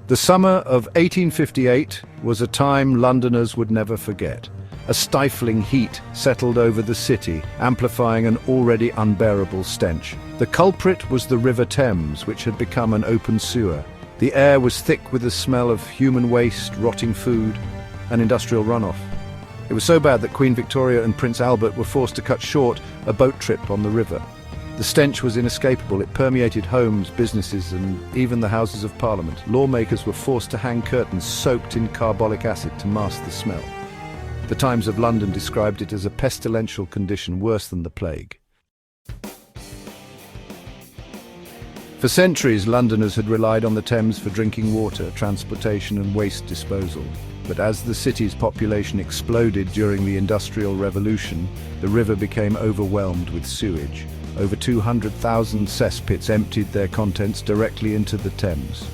The summer of 1858 was a time Londoners would never forget. A stifling heat settled over the city, amplifying an already unbearable stench. The culprit was the River Thames, which had become an open sewer. The air was thick with the smell of human waste, rotting food, and industrial runoff. It was so bad that Queen Victoria and Prince Albert were forced to cut short a boat trip on the river. The stench was inescapable. It permeated homes, businesses, and even the Houses of Parliament. Lawmakers were forced to hang curtains soaked in carbolic acid to mask the smell. The Times of London described it as a pestilential condition worse than the plague. For centuries, Londoners had relied on the Thames for drinking water, transportation, and waste disposal. But as the city's population exploded during the Industrial Revolution, the river became overwhelmed with sewage. Over 200,000 cesspits emptied their contents directly into the Thames.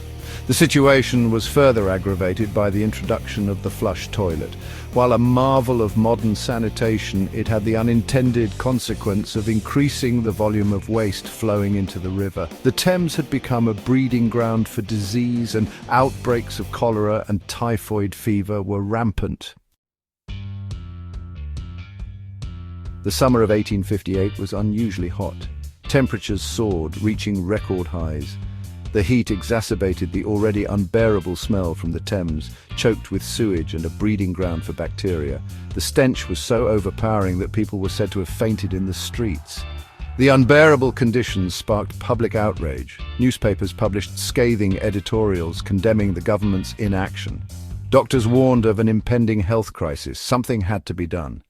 The situation was further aggravated by the introduction of the flush toilet. While a marvel of modern sanitation, it had the unintended consequence of increasing the volume of waste flowing into the river. The Thames had become a breeding ground for disease, and outbreaks of cholera and typhoid fever were rampant. The summer of 1858 was unusually hot. Temperatures soared, reaching record highs. The heat exacerbated the already unbearable smell from the Thames, choked with sewage and a breeding ground for bacteria. The stench was so overpowering that people were said to have fainted in the streets. The unbearable conditions sparked public outrage. Newspapers published scathing editorials condemning the government's inaction. Doctors warned of an impending health crisis. Something had to be done.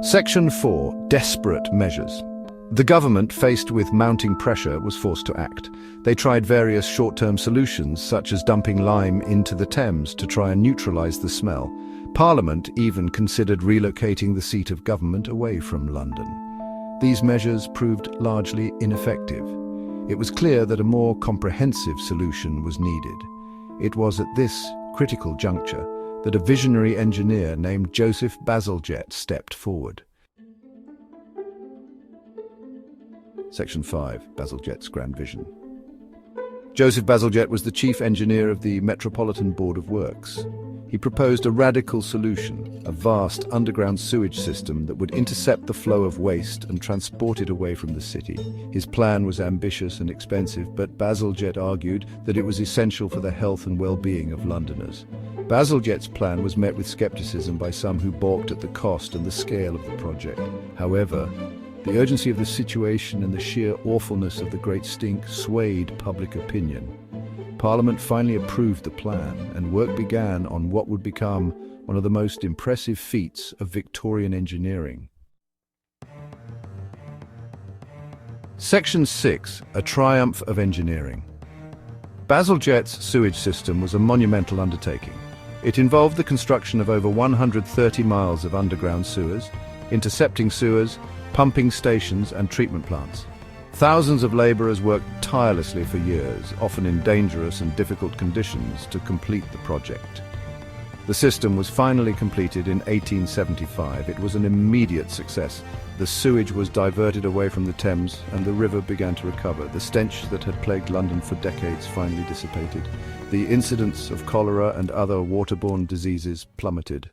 Section 4. Desperate measures. The government, faced with mounting pressure, was forced to act. They tried various short-term solutions, such as dumping lime into the Thames to try and neutralise the smell. Parliament even considered relocating the seat of government away from London. These measures proved largely ineffective. It was clear that a more comprehensive solution was needed. It was at this critical juncture that a visionary engineer named Joseph Bazalgette stepped forward. Section 5. Bazalgette's Grand Vision. Joseph Bazalgette was the chief engineer of the Metropolitan Board of Works. He proposed a radical solution, a vast underground sewage system that would intercept the flow of waste and transport it away from the city. His plan was ambitious and expensive, but Bazalgette argued that it was essential for the health and well-being of Londoners. Bazalgette's plan was met with skepticism by some who balked at the cost and the scale of the project. However, the urgency of the situation and the sheer awfulness of the Great Stink swayed public opinion. Parliament finally approved the plan, and work began on what would become one of the most impressive feats of Victorian engineering. Section 6. A triumph of engineering. Bazalgette's sewage system was a monumental undertaking. It involved the construction of over 130 miles of underground sewers, intercepting sewers, pumping stations and treatment plants. Thousands of labourers worked tirelessly for years, often in dangerous and difficult conditions, to complete the project. The system was finally completed in 1875. It was an immediate success. The sewage was diverted away from the Thames and the river began to recover. The stench that had plagued London for decades finally dissipated. The incidence of cholera and other waterborne diseases plummeted.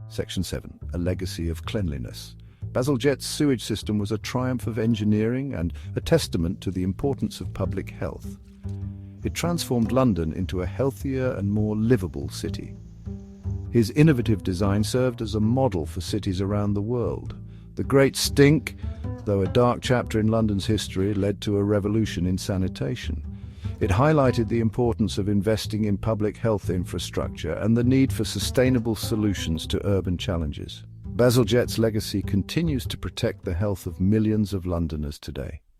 Section 7. A legacy of cleanliness. Bazalgette's sewage system was a triumph of engineering and a testament to the importance of public health. It transformed London into a healthier and more livable city. His innovative design served as a model for cities around the world. The Great Stink, though a dark chapter in London's history, led to a revolution in sanitation. It highlighted the importance of investing in public health infrastructure and the need for sustainable solutions to urban challenges. Bazalgette's legacy continues to protect the health of millions of Londoners today.